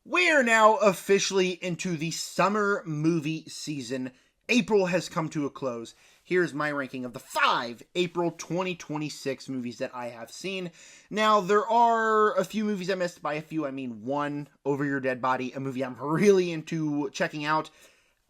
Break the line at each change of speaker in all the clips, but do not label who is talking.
We're now officially into the summer movie season. April has come to a close. Here's my ranking of the 5 April 2026 movies that I have seen. Now, there are a few movies I missed. By a few, I mean one, Over Your Dead Body, a movie I'm really into checking out.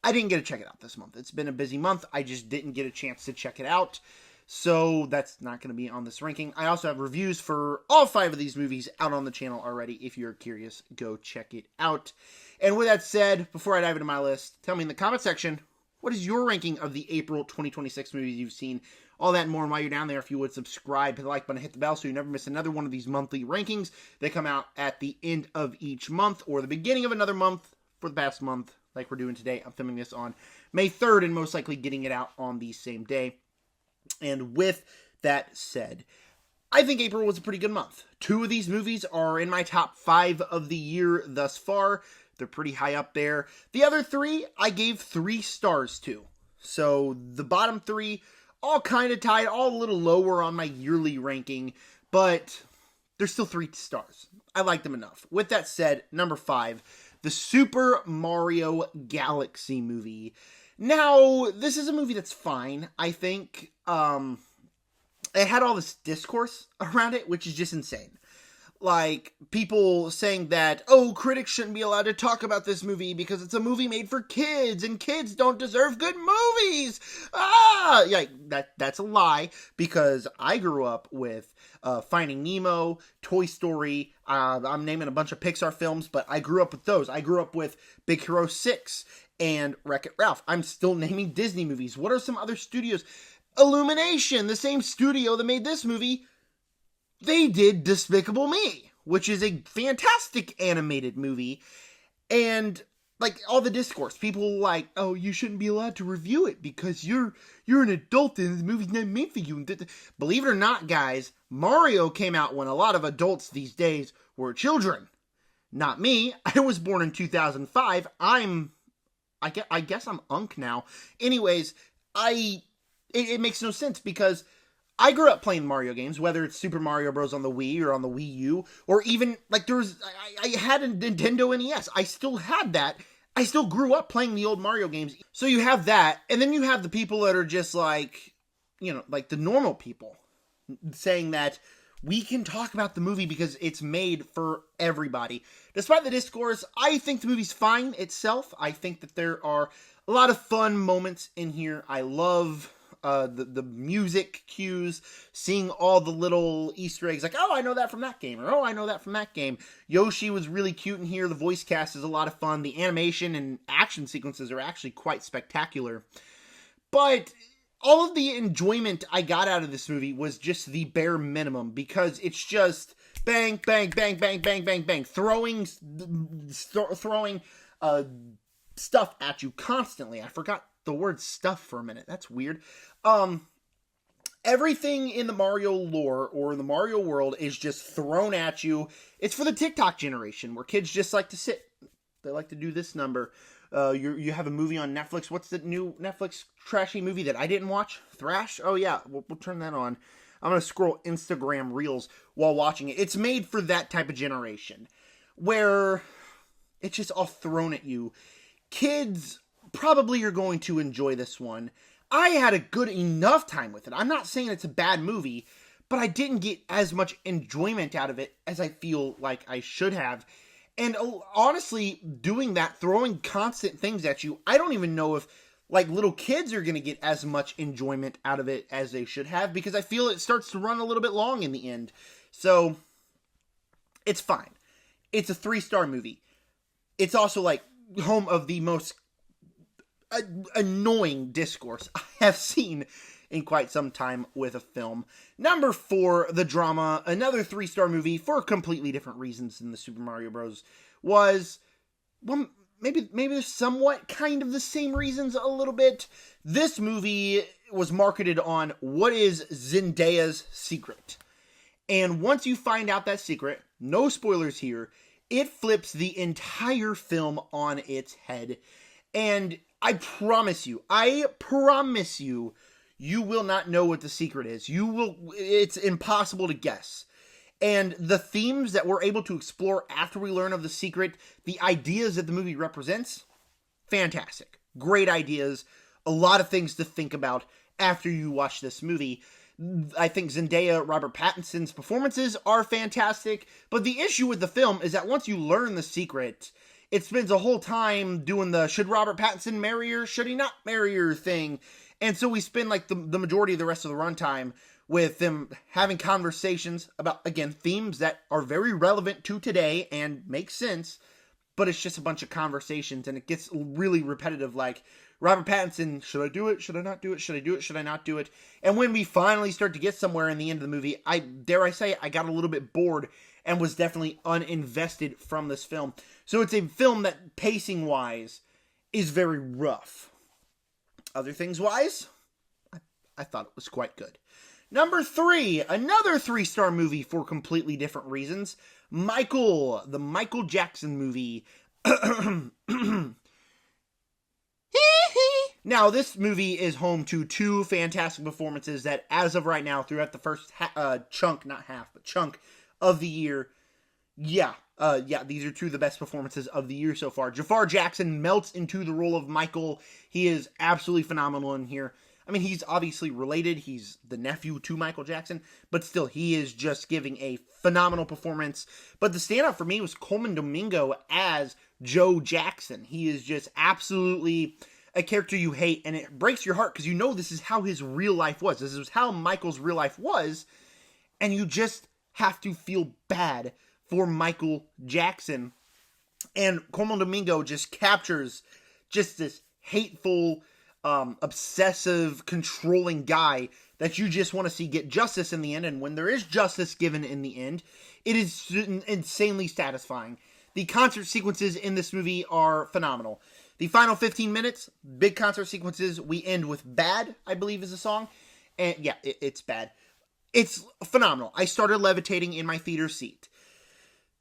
I didn't get to check it out this month. It's been a busy month. I just didn't get a chance to check it out. So that's not going to be on this ranking. I also have reviews for all 5 of these movies out on the channel already. If you're curious, go check it out. And with that said, before I dive into my list, tell me in the comment section, what is your ranking of the April 2026 movies you've seen? All that and more. And while you're down there, if you would subscribe, hit the like button, hit the bell so you never miss another one of these monthly rankings. They come out at the end of each month or the beginning of another month for the past month, like we're doing today. I'm filming this on May 3rd and most likely getting it out on the same day. And with that said, I think April was a pretty good month. 2 of these movies are in my top 5 of the year thus far. They're pretty high up there. The other 3, I gave 3 stars to. So the bottom 3, all kind of tied, all a little lower on my yearly ranking, but they're still 3 stars. I like them enough. With that said, number 5, the Super Mario Galaxy movie. Now, this is a movie that's fine, I think. It had all this discourse around it, which is just insane. Like, people saying that, oh, critics shouldn't be allowed to talk about this movie because it's a movie made for kids, and kids don't deserve good movies! Yeah, that's a lie, because I grew up with Finding Nemo, Toy Story, I'm naming a bunch of Pixar films, but I grew up with those. I grew up with Big Hero 6 and Wreck-It Ralph. I'm still naming Disney movies. What are some other studios? Illumination, the same studio that made this movie, they did Despicable Me, which is a fantastic animated movie. And like all the discourse, people like, oh, you shouldn't be allowed to review it because you're an adult and the movie's not made for you. Believe it or not, guys, Mario came out when a lot of adults these days were children. Not me. I was born in 2005. I guess I'm Unk now. Anyways, it makes no sense because I grew up playing Mario games, whether it's Super Mario Bros. On the Wii or on the Wii U, or even, like, I had a Nintendo NES. I still had that. I still grew up playing the old Mario games. So you have that, and then you have the people that are just like, like the normal people, saying that we can talk about the movie because it's made for everybody. Despite the discourse, I think the movie's fine itself. I think that there are a lot of fun moments in here. I love the music cues, seeing all the little Easter eggs, like, oh, I know that from that game, or oh, I know that from that game. Yoshi was really cute in here. The voice cast is a lot of fun. The animation and action sequences are actually quite spectacular. But all of the enjoyment I got out of this movie was just the bare minimum, because it's just bang, bang, bang, bang, bang, bang, bang, throwing stuff at you constantly. I forgot the word stuff for a minute. That's weird. Everything in the Mario lore or in the Mario world is just thrown at you. It's for the TikTok generation where kids just like to sit. They like to do this number. You have a movie on Netflix. What's the new Netflix trashy movie that I didn't watch? Thrash? Oh yeah, we'll turn that on. I'm going to scroll Instagram Reels while watching it. It's made for that type of generation where it's just all thrown at you. Kids probably are going to enjoy this one. I had a good enough time with it. I'm not saying it's a bad movie, but I didn't get as much enjoyment out of it as I feel like I should have. And honestly, doing that, throwing constant things at you, I don't even know if, like, little kids are going to get as much enjoyment out of it as they should have, because I feel it starts to run a little bit long in the end. So, it's fine. It's a 3-star movie. It's also, like, home of the most annoying discourse I have seen in quite some time with a film. Number 4, The Drama, another 3-star movie for completely different reasons than the Super Mario Bros. Was, well, maybe somewhat kind of the same reasons a little bit. This movie was marketed on what is Zendaya's secret. And once you find out that secret, no spoilers here, it flips the entire film on its head. And I promise you, you will not know what the secret is. It's impossible to guess. And the themes that we're able to explore after we learn of the secret, the ideas that the movie represents, fantastic. Great ideas. A lot of things to think about after you watch this movie. I think Zendaya, Robert Pattinson's performances are fantastic. But the issue with the film is that once you learn the secret, it spends a whole time doing the should Robert Pattinson marry her, should he not marry her thing. And so we spend like the majority of the rest of the runtime with them having conversations about, again, themes that are very relevant to today and make sense, but it's just a bunch of conversations, and it gets really repetitive, like, Robert Pattinson, should I do it? Should I not do it? Should I do it? Should I not do it? And when we finally start to get somewhere in the end of the movie, I got a little bit bored and was definitely uninvested from this film. So it's a film that, pacing-wise, is very rough. Other things-wise, I thought it was quite good. Number 3, another 3-star movie for completely different reasons. Michael, the Michael Jackson movie. Now, this movie is home to 2 fantastic performances that, as of right now, throughout the first chunk of the year, these are 2 of the best performances of the year so far. Jafar Jackson melts into the role of Michael. He is absolutely phenomenal in here. I mean, he's obviously related. He's the nephew to Michael Jackson, but still, he is just giving a phenomenal performance. But the standout for me was Coleman Domingo as Joe Jackson. He is just absolutely a character you hate, and it breaks your heart because you know this is how his real life was. This is how Michael's real life was, and you just have to feel bad for Michael Jackson. And Coleman Domingo just captures just this hateful, obsessive, controlling guy that you just want to see get justice in the end. And when there is justice given in the end, it is insanely satisfying. The concert sequences in this movie are phenomenal. The final 15 minutes, big concert sequences. We end with Bad, I believe is the song. And yeah, it's bad. It's phenomenal. I started levitating in my theater seat.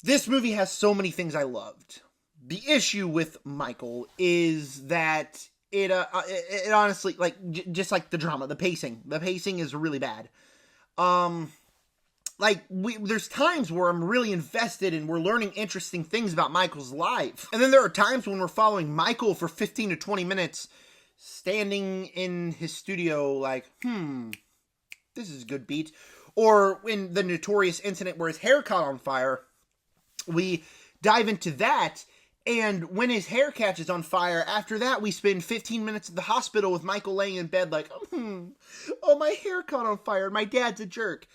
This movie has so many things I loved. The issue with Michael is that it honestly, just like the drama, the pacing is really bad. There's times where I'm really invested and we're learning interesting things about Michael's life. And then there are times when we're following Michael for 15 to 20 minutes, standing in his studio like, this is a good beat. Or in the notorious incident where his hair caught on fire, we dive into that. And when his hair catches on fire, after that, we spend 15 minutes at the hospital with Michael laying in bed like, oh, my hair caught on fire, and my dad's a jerk.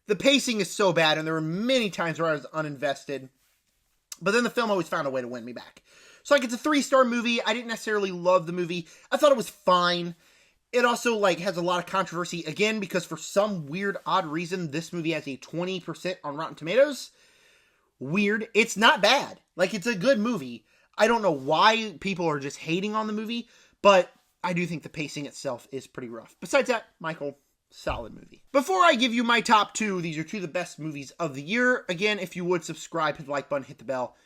The pacing is so bad, and there were many times where I was uninvested. But then the film always found a way to win me back. So, it's a 3-star movie. I didn't necessarily love the movie. I thought it was fine. It also, has a lot of controversy, again, because for some weird, odd reason, this movie has a 20% on Rotten Tomatoes. Weird. It's not bad. It's a good movie. I don't know why people are just hating on the movie, but I do think the pacing itself is pretty rough. Besides that, Michael, solid movie. Before I give you my top 2, these are 2 of the best movies of the year. Again, if you would subscribe, hit the like button, hit the bell,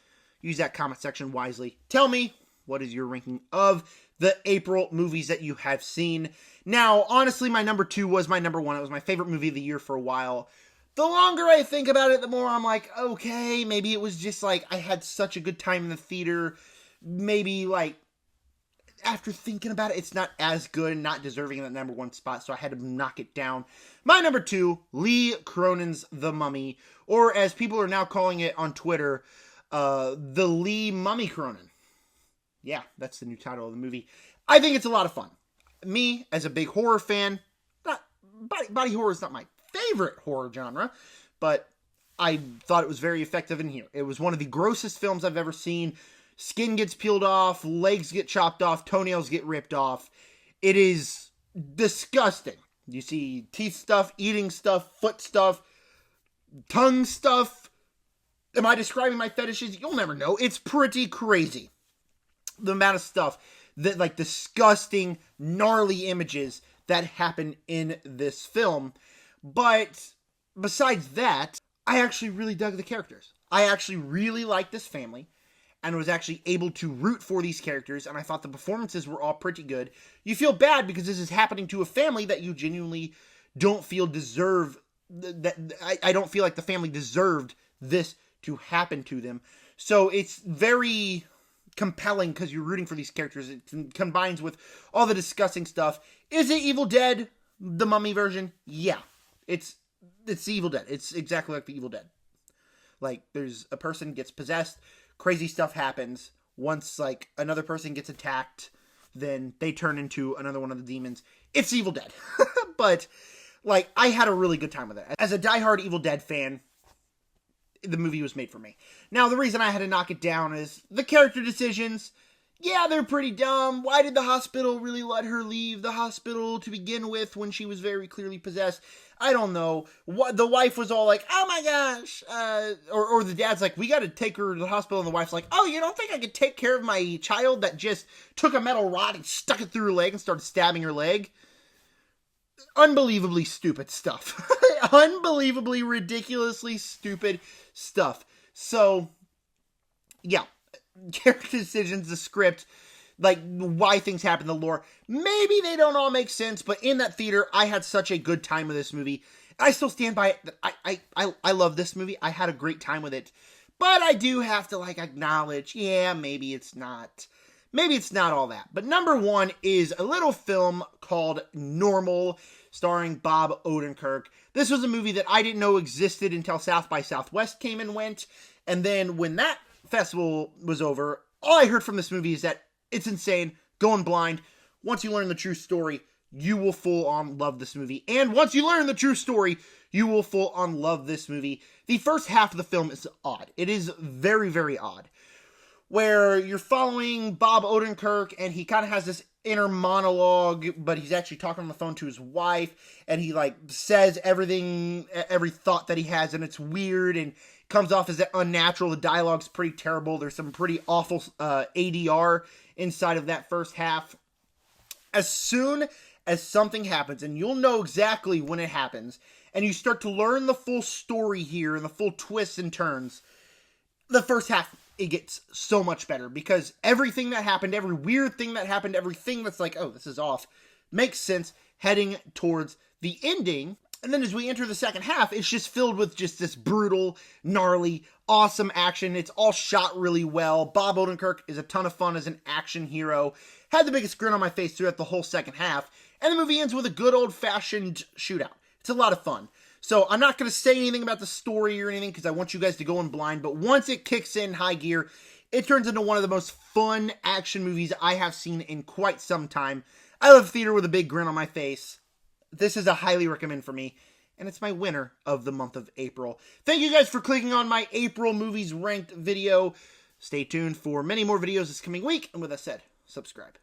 use that comment section wisely. Tell me, what is your ranking of the April movies that you have seen? Now, honestly, my number 2 was my number 1. It was my favorite movie of the year for a while. The longer I think about it, the more I'm like, okay, maybe it was just I had such a good time in the theater. Maybe after thinking about it, it's not as good, not deserving of that number 1 spot, so I had to knock it down. My number 2, Lee Cronin's The Mummy, or as people are now calling it on Twitter, The Lee Mummy Cronin. Yeah, that's the new title of the movie. I think it's a lot of fun. Me, as a big horror fan, body horror is not my favorite horror genre, but I thought it was very effective in here. It was one of the grossest films I've ever seen. Skin gets peeled off, legs get chopped off, toenails get ripped off. It is disgusting. You see teeth stuff, eating stuff, foot stuff, tongue stuff. Am I describing my fetishes? You'll never know. It's pretty crazy. The amount of stuff that, disgusting, gnarly images that happen in this film. But besides that, I actually really dug the characters. I actually really liked this family and was actually able to root for these characters, and I thought the performances were all pretty good. You feel bad because this is happening to a family that you genuinely don't feel deserve I don't feel like the family deserved this to happen to them. So it's very compelling because you're rooting for these characters. It combines with all the disgusting stuff. Is it Evil Dead, the Mummy version? Yeah, it's Evil Dead. It's exactly like the Evil Dead. Like, there's a person gets possessed, crazy stuff happens. Once, like, another person gets attacked, then they turn into another one of the demons. It's Evil Dead. But, like, I had a really good time with it. As a diehard Evil Dead fan, the movie was made for me. Now, the reason I had to knock it down is the character decisions. Yeah, they're pretty dumb. Why did the hospital really let her leave the hospital to begin with when she was very clearly possessed? I don't know. The wife was all like, oh my gosh. Or the dad's like, we got to take her to the hospital. And the wife's like, oh, you don't think I could take care of my child that just took a metal rod and stuck it through her leg and started stabbing her leg? Unbelievably stupid stuff. Unbelievably, ridiculously stupid stuff. So, yeah. Character decisions, the script, like why things happen, the lore. Maybe they don't all make sense, but in that theater, I had such a good time with this movie. I still stand by it. I love this movie. I had a great time with it. But I do have to, like, acknowledge, yeah, maybe it's not all that. But number one is a little film called Normal, starring Bob Odenkirk. This was a movie that I didn't know existed until South by Southwest came and went. And then when that festival was over, all I heard from this movie is that it's insane, going blind. Once you learn the true story, you will full on love this movie. And once you learn the true story, you will full on love this movie. The first half of the film is odd. It is very, very odd. Where you're following Bob Odenkirk, and he kind of has this inner monologue, but he's actually talking on the phone to his wife, and he, like, says every thought that he has, and it's weird, and comes off as unnatural. The dialogue's pretty terrible. There's some pretty awful ADR inside of that first half. As soon as something happens, and you'll know exactly when it happens, and you start to learn the full story here, and the full twists and turns, the first half, it gets so much better, because everything that happened, every weird thing that happened, everything that's like, oh, this is off, makes sense heading towards the ending. And then as we enter the second half, it's just filled with just this brutal, gnarly, awesome action. It's all shot really well. Bob Odenkirk is a ton of fun as an action hero. Had the biggest grin on my face throughout the whole second half. And the movie ends with a good old-fashioned shootout. It's a lot of fun. So I'm not going to say anything about the story or anything because I want you guys to go in blind. But once it kicks in high gear, it turns into one of the most fun action movies I have seen in quite some time. I love theater with a big grin on my face. This is a highly recommend for me, and it's my winner of the month of April. Thank you guys for clicking on my April Movies Ranked video. Stay tuned for many more videos this coming week, and with that said, subscribe.